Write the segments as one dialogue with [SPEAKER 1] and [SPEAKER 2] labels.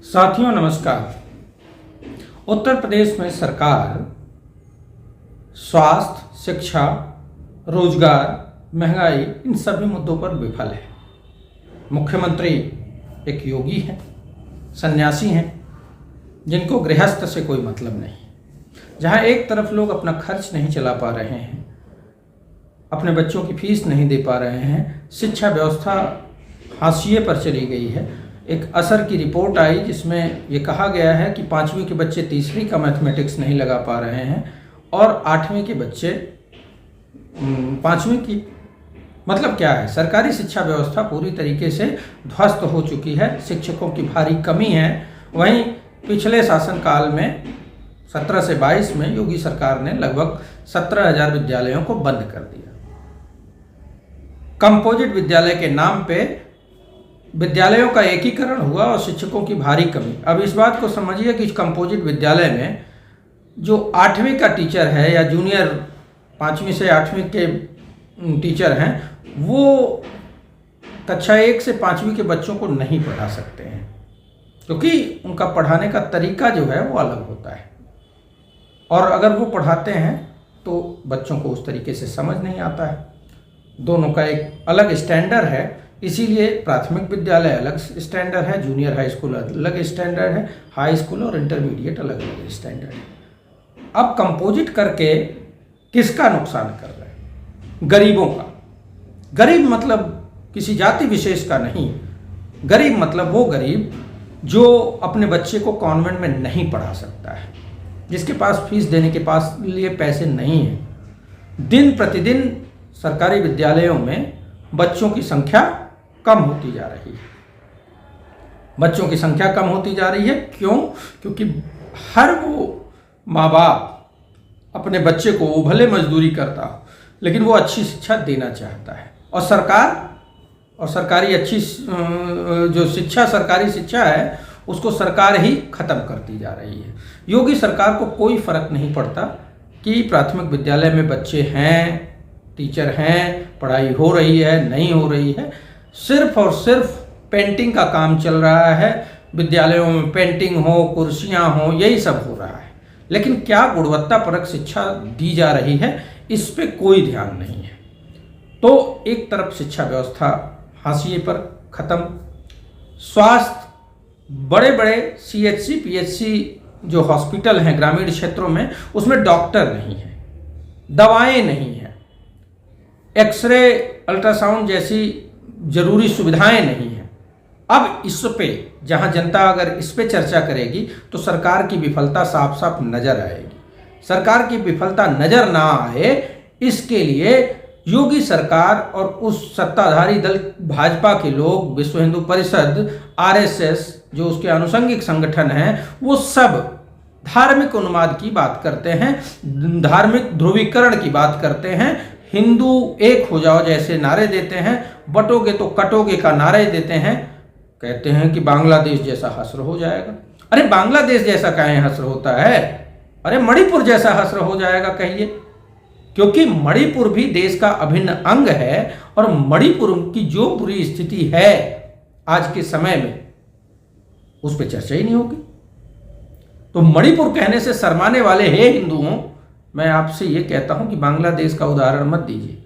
[SPEAKER 1] साथियों नमस्कार। उत्तर प्रदेश में सरकार स्वास्थ्य, शिक्षा, रोजगार, महंगाई इन सभी मुद्दों पर विफल है। मुख्यमंत्री एक योगी हैं, सन्यासी हैं, जिनको गृहस्थ से कोई मतलब नहीं। जहां एक तरफ लोग अपना खर्च नहीं चला पा रहे हैं, अपने बच्चों की फीस नहीं दे पा रहे हैं, शिक्षा व्यवस्था हाशिए पर चली गई है। एक असर की रिपोर्ट आई जिसमें ये कहा गया है कि 5वीं के बच्चे तीसरी का मैथमेटिक्स नहीं लगा पा रहे हैं और 8वीं के बच्चे 5वीं की। मतलब क्या है, सरकारी शिक्षा व्यवस्था पूरी तरीके से ध्वस्त हो चुकी है। शिक्षकों की भारी कमी है। वहीं पिछले शासनकाल में 17 से 22 में योगी सरकार ने लगभग 17,000 विद्यालयों को बंद कर दिया। कंपोजिट विद्यालय के नाम पे विद्यालयों का एकीकरण हुआ और शिक्षकों की भारी कमी। अब इस बात को समझिए कि कंपोजिट विद्यालय में जो 8वीं का टीचर है या जूनियर 5वीं से 8वीं के टीचर हैं, वो कक्षा 1 से 5वीं के बच्चों को नहीं पढ़ा सकते हैं, क्योंकि उनका पढ़ाने का तरीका जो है वो अलग होता है। और अगर वो पढ़ाते हैं तो बच्चों को उस तरीके से समझ नहीं आता है। दोनों का एक अलग स्टैंडर्ड है। इसीलिए प्राथमिक विद्यालय अलग स्टैंडर्ड है, जूनियर हाई स्कूल अलग स्टैंडर्ड है, हाई स्कूल और इंटरमीडिएट अलग अलग स्टैंडर्ड है। अब कंपोजिट करके किसका नुकसान कर रहे हैं? गरीबों का। गरीब मतलब किसी जाति विशेष का नहीं। गरीब मतलब वो गरीब जो अपने बच्चे को कॉन्वेंट में नहीं पढ़ा सकता है, जिसके पास फीस देने के पास लिए पैसे नहीं हैं। दिन प्रतिदिन सरकारी विद्यालयों में बच्चों की संख्या कम होती जा रही है। बच्चों की संख्या कम होती जा रही है। क्यों? क्योंकि हर वो माँ बाप अपने बच्चे को, वो भले मजदूरी करता हो, लेकिन वो अच्छी शिक्षा देना चाहता है। और सरकार और सरकारी अच्छी जो शिक्षा, सरकारी शिक्षा है, उसको सरकार ही खत्म करती जा रही है। योगी सरकार को कोई फर्क नहीं पड़ता कि प्राथमिक विद्यालय में बच्चे हैं, टीचर हैं, पढ़ाई हो रही है, नहीं हो रही है। सिर्फ और सिर्फ पेंटिंग का काम चल रहा है। विद्यालयों में पेंटिंग हो, कुर्सियां हो, यही सब हो रहा है। लेकिन क्या गुणवत्तापरक शिक्षा दी जा रही है, इस पे कोई ध्यान नहीं है। तो एक तरफ शिक्षा व्यवस्था हाशिए पर खत्म, स्वास्थ्य, बड़े बड़े CHC, PHC जो हॉस्पिटल हैं ग्रामीण क्षेत्रों में, उसमें डॉक्टर नहीं है, दवाएं नहीं है, एक्सरे, अल्ट्रासाउंड जैसी जरूरी सुविधाएं नहीं हैं। अब इस पे जहां जनता अगर इस पे चर्चा करेगी तो सरकार की विफलता साफ साफ नजर आएगी। सरकार की विफलता नजर ना आए, इसके लिए योगी सरकार और उस सत्ताधारी दल भाजपा के लोग, विश्व हिंदू परिषद, RSS जो उसके आनुषंगिक संगठन हैं, वो सब धार्मिक उन्माद की बात करते हैं, धार्मिक ध्रुवीकरण की बात करते हैं, हिंदू एक हो जाओ जैसे नारे देते हैं, बटोगे तो कटोगे का नारे देते हैं। कहते हैं कि बांग्लादेश जैसा हश्र हो जाएगा। अरे बांग्लादेश जैसा काहे हश्र होता है? अरे मणिपुर जैसा हश्र हो जाएगा कहिए, क्योंकि मणिपुर भी देश का अभिन्न अंग है। और मणिपुर की जो बुरी स्थिति है आज के समय में, उस पर चर्चा ही नहीं होगी। तो मणिपुर कहने से शर्माने वाले हे हिंदुओं, मैं आपसे ये कहता हूं कि बांग्लादेश का उदाहरण मत दीजिए।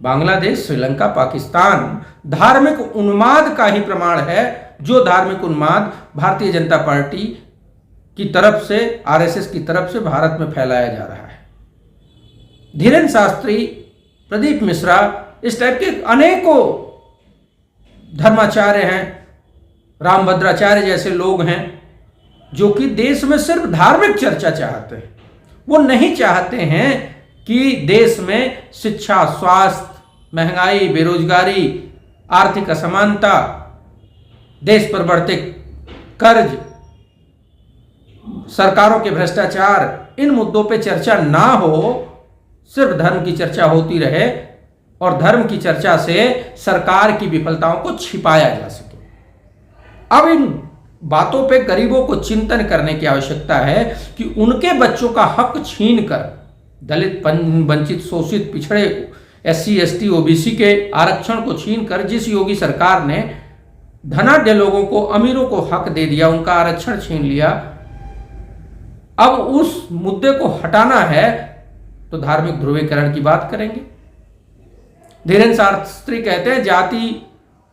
[SPEAKER 1] बांग्लादेश, श्रीलंका, पाकिस्तान धार्मिक उन्माद का ही प्रमाण है, जो धार्मिक उन्माद भारतीय जनता पार्टी की तरफ से, RSS की तरफ से भारत में फैलाया जा रहा है। धीरेन्द्र शास्त्री, प्रदीप मिश्रा, इस टाइप के अनेकों धर्माचार्य हैं, रामभद्राचार्य जैसे लोग हैं, जो कि देश में सिर्फ धार्मिक चर्चा चाहते हैं। वो नहीं चाहते हैं कि देश में शिक्षा, स्वास्थ्य, महंगाई, बेरोजगारी, आर्थिक असमानता, देश पर बढ़ते कर्ज, सरकारों के भ्रष्टाचार, इन मुद्दों पे चर्चा ना हो, सिर्फ धर्म की चर्चा होती रहे और धर्म की चर्चा से सरकार की विफलताओं को छिपाया जा सके। अब इन बातों पे गरीबों को चिंतन करने की आवश्यकता है कि उनके बच्चों का हक छीनकर, दलित, वंचित, शोषित, पिछड़े, SC, ST, OBC के आरक्षण को छीनकर जिस योगी सरकार ने धनाढ्य लोगों को, अमीरों को हक दे दिया, उनका आरक्षण छीन लिया। अब उस मुद्दे को हटाना है तो धार्मिक ध्रुवीकरण की बात करेंगे। धीरेन्द्र शास्त्री कहते हैं जाति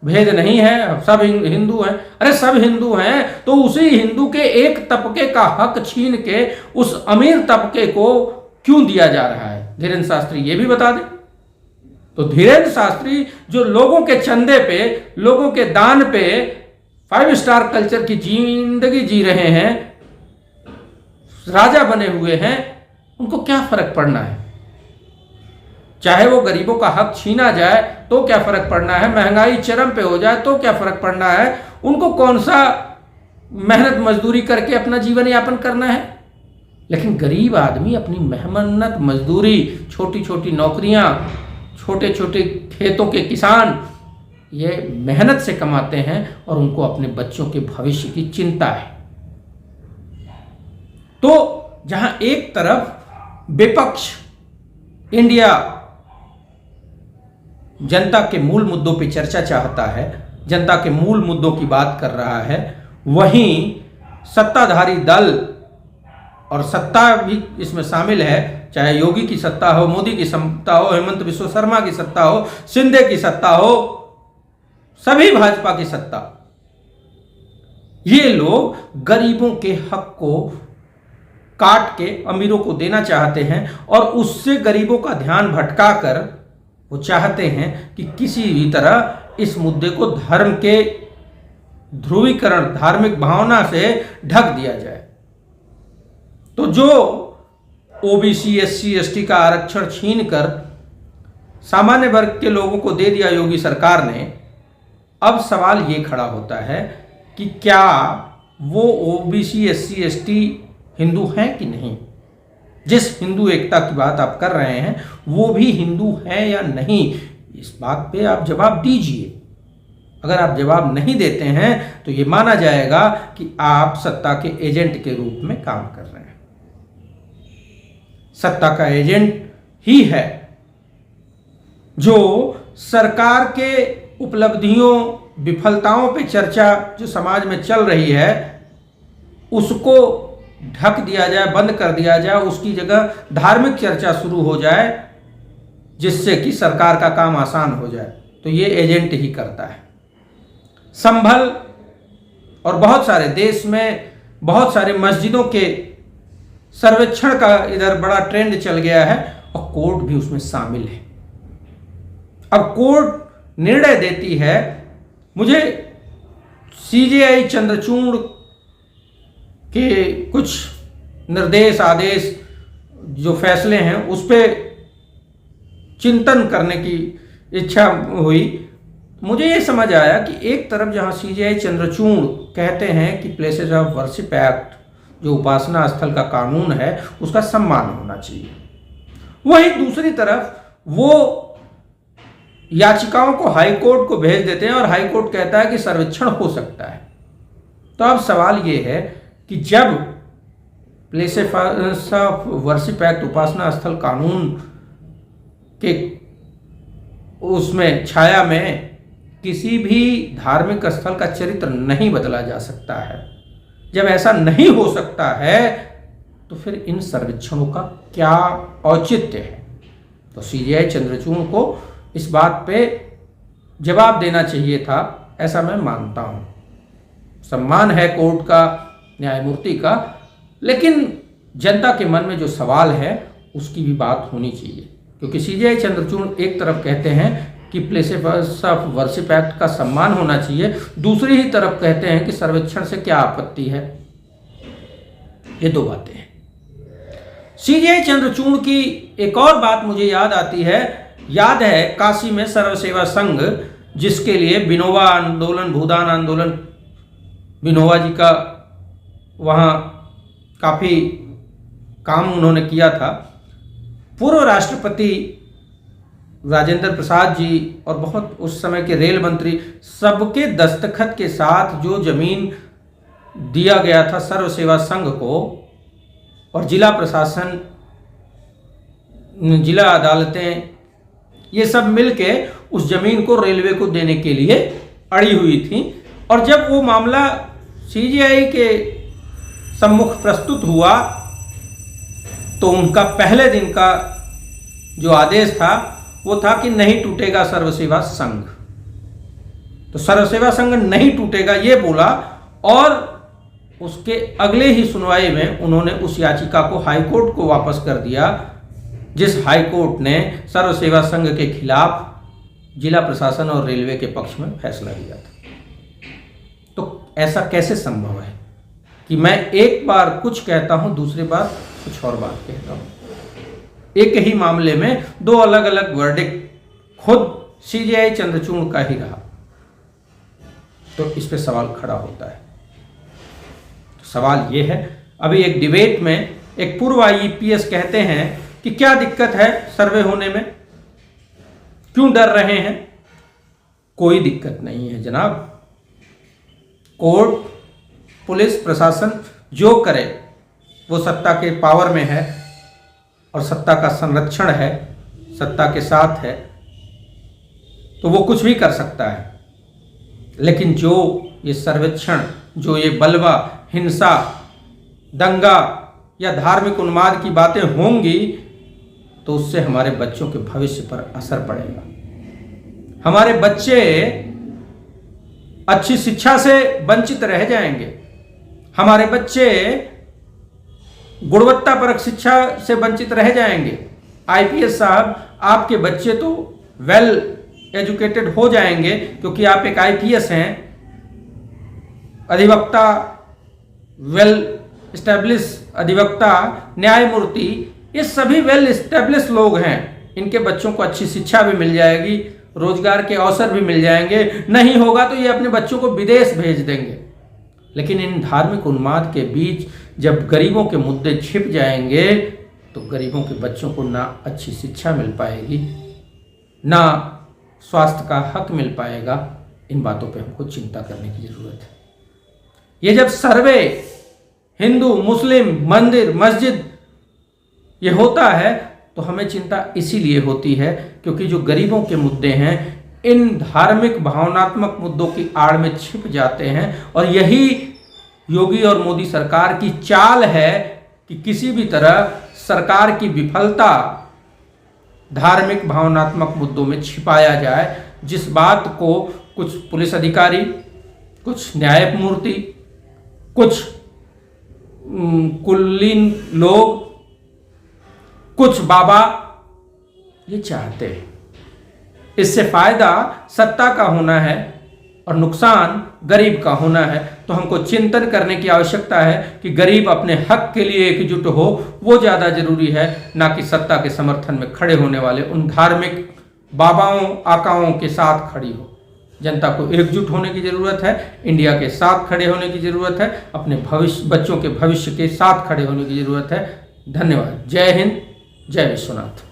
[SPEAKER 1] भेद नहीं है, सब हिंदू हैं। अरे सब हिंदू हैं तो उसी हिंदू के एक तबके का हक छीन के उस अमीर तबके को क्यों दिया जा रहा है? धीरेन्द्र शास्त्री ये भी बता दें। तो धीरेन्द्र शास्त्री जो लोगों के चंदे पे, लोगों के दान पे 5 स्टार कल्चर की जिंदगी जी रहे हैं, राजा बने हुए हैं, उनको क्या फर्क पड़ना है? चाहे वो गरीबों का हक छीना जाए तो क्या फर्क पड़ना है, महंगाई चरम पे हो जाए तो क्या फर्क पड़ना है, उनको कौन सा मेहनत मजदूरी करके अपना जीवन यापन करना है। लेकिन गरीब आदमी अपनी मेहनत मजदूरी, छोटी छोटी नौकरियां, छोटे छोटे खेतों के किसान ये मेहनत से कमाते हैं और उनको अपने बच्चों के भविष्य की चिंता है। तो जहां एक तरफ विपक्ष इंडिया जनता के मूल मुद्दों पे चर्चा चाहता है, जनता के मूल मुद्दों की बात कर रहा है, वहीं सत्ताधारी दल, और सत्ता भी इसमें शामिल है, चाहे योगी की सत्ता हो, मोदी की सत्ता हो, हेमंत बिश्व शर्मा की सत्ता हो, शिंदे की सत्ता हो, सभी भाजपा की सत्ता, ये लोग गरीबों के हक को काट के अमीरों को देना चाहते हैं और उससे गरीबों का ध्यान भटकाकर वो चाहते हैं कि किसी भी तरह इस मुद्दे को धर्म के ध्रुवीकरण, धार्मिक भावना से ढक दिया जाए। तो जो ओबीसी, एससी, एसटी का आरक्षण छीनकर सामान्य वर्ग के लोगों को दे दिया योगी सरकार ने, अब सवाल ये खड़ा होता है कि क्या वो ओबीसी, एससी, एसटी हिंदू हैं कि नहीं? जिस हिंदू एकता की बात आप कर रहे हैं वो भी हिंदू है या नहीं, इस बात पे आप जवाब दीजिए। अगर आप जवाब नहीं देते हैं तो ये माना जाएगा कि आप सत्ता के एजेंट के रूप में काम कर रहे हैं। सत्ता का एजेंट ही है जो सरकार के उपलब्धियों, विफलताओं पे चर्चा जो समाज में चल रही है उसको ढक दिया जाए, बंद कर दिया जाए, उसकी जगह धार्मिक चर्चा शुरू हो जाए जिससे कि सरकार का काम आसान हो जाए। तो ये एजेंट ही करता है। संभल और बहुत सारे देश में बहुत सारे मस्जिदों के सर्वेक्षण का इधर बड़ा ट्रेंड चल गया है और कोर्ट भी उसमें शामिल है। अब कोर्ट निर्णय देती है, मुझे सीजेआई चंद्रचूड़ के कुछ निर्देश, आदेश, जो फैसले हैं उस पर चिंतन करने की इच्छा हुई। मुझे ये समझ आया कि एक तरफ जहां सीजेआई चंद्रचूड़ कहते हैं कि प्लेसेस ऑफ वर्शिप एक्ट, जो उपासना स्थल का कानून है, उसका सम्मान होना चाहिए, वहीं दूसरी तरफ वो याचिकाओं को हाई कोर्ट को भेज देते हैं और हाई कोर्ट कहता है कि सर्वेक्षण हो सकता है। तो अब सवाल ये है कि जब प्लेसेस ऑफ वर्शिप एक्ट, उपासना स्थल कानून के उसमें छाया में किसी भी धार्मिक स्थल का चरित्र नहीं बदला जा सकता है, जब ऐसा नहीं हो सकता है तो फिर इन सर्वेक्षणों का क्या औचित्य है? तो सीजेआई चंद्रचूड़ को इस बात पे जवाब देना चाहिए था, ऐसा मैं मानता हूं। सम्मान है कोर्ट का, न्यायमूर्ति का, लेकिन जनता के मन में जो सवाल है उसकी भी बात होनी चाहिए, क्योंकि सीजेआई चंद्रचूड़ एक तरफ कहते हैं कि प्लेसेस ऑफ वर्शिप एक्ट का सम्मान होना चाहिए, दूसरी ही तरफ कहते हैं कि सर्वेक्षण से क्या आपत्ति है। ये दो बातें हैं। सीजेआई चंद्रचूड़ की एक और बात मुझे याद आती है, याद है काशी में सर्व सेवा संघ, जिसके लिए विनोबा आंदोलन, भूदान आंदोलन, विनोबा जी का वहाँ काफ़ी काम उन्होंने किया था। पूर्व राष्ट्रपति राजेंद्र प्रसाद जी और बहुत उस समय के रेल मंत्री, सबके दस्तखत के साथ जो जमीन दिया गया था सर्व सेवा संघ को, और जिला प्रशासन, जिला अदालतें, ये सब मिलके उस जमीन को रेलवे को देने के लिए अड़ी हुई थी और जब वो मामला सीजीआई के सम्मुख प्रस्तुत हुआ तो उनका पहले दिन का जो आदेश था वो था कि नहीं टूटेगा सर्व सेवा संघ। तो सर्व सेवा संघ नहीं टूटेगा ये बोला, और उसके अगले ही सुनवाई में उन्होंने उस याचिका को हाईकोर्ट को वापस कर दिया, जिस हाईकोर्ट ने सर्व सेवा संघ के खिलाफ जिला प्रशासन और रेलवे के पक्ष में फैसला दिया था। तो ऐसा कैसे संभव है कि मैं एक बार कुछ कहता हूं, दूसरी बार कुछ और बात कहता हूं। एक ही मामले में दो अलग अलग वर्डिक्ट खुद सीजीआई चंद्रचूड़ का ही रहा, तो इस पे सवाल खड़ा होता है। तो सवाल ये है, अभी एक डिबेट में एक पूर्व आईपीएस कहते हैं कि क्या दिक्कत है सर्वे होने में, क्यों डर रहे हैं? कोई दिक्कत नहीं है जनाब। कोर्ट, पुलिस, प्रशासन जो करे वो सत्ता के पावर में है और सत्ता का संरक्षण है, सत्ता के साथ है, तो वो कुछ भी कर सकता है। लेकिन जो ये सर्वेक्षण, जो ये बलवा, हिंसा, दंगा या धार्मिक उन्माद की बातें होंगी तो उससे हमारे बच्चों के भविष्य पर असर पड़ेगा। हमारे बच्चे अच्छी शिक्षा से वंचित रह जाएंगे, हमारे बच्चे गुणवत्तापरक शिक्षा से वंचित रह जाएंगे। आईपीएस साहब, आपके बच्चे तो वेल एजुकेटेड हो जाएंगे क्योंकि आप एक आईपीएस हैं, अधिवक्ता, वेल एस्टेब्लिश अधिवक्ता, न्यायमूर्ति, ये सभी वेल एस्टेब्लिश लोग हैं। इनके बच्चों को अच्छी शिक्षा भी मिल जाएगी, रोजगार के अवसर भी मिल जाएंगे। नहीं होगा तो ये अपने बच्चों को विदेश भेज देंगे। लेकिन इन धार्मिक उन्माद के बीच जब गरीबों के मुद्दे छिप जाएंगे तो गरीबों के बच्चों को ना अच्छी शिक्षा मिल पाएगी, ना स्वास्थ्य का हक मिल पाएगा। इन बातों पे हमको चिंता करने की जरूरत है। ये जब सर्वे हिंदू, मुस्लिम, मंदिर, मस्जिद ये होता है तो हमें चिंता इसीलिए होती है क्योंकि जो गरीबों के मुद्दे हैं इन धार्मिक भावनात्मक मुद्दों की आड़ में छिप जाते हैं। और यही योगी और मोदी सरकार की चाल है कि किसी भी तरह सरकार की विफलता धार्मिक भावनात्मक मुद्दों में छिपाया जाए, जिस बात को कुछ पुलिस अधिकारी, कुछ न्यायमूर्ति, कुछ कुलीन लोग, कुछ बाबा ये चाहते हैं। इससे फायदा सत्ता का होना है और नुकसान गरीब का होना है। तो हमको चिंतन करने की आवश्यकता है कि गरीब अपने हक के लिए एकजुट हो, वो ज़्यादा जरूरी है, ना कि सत्ता के समर्थन में खड़े होने वाले उन धार्मिक बाबाओं, आकाओं के साथ खड़ी हो। जनता को एकजुट होने की ज़रूरत है, इंडिया के साथ खड़े होने की ज़रूरत है, अपने भविष्य, बच्चों के भविष्य के साथ खड़े होने की ज़रूरत है। धन्यवाद। जय हिंद, जय विश्वनाथ।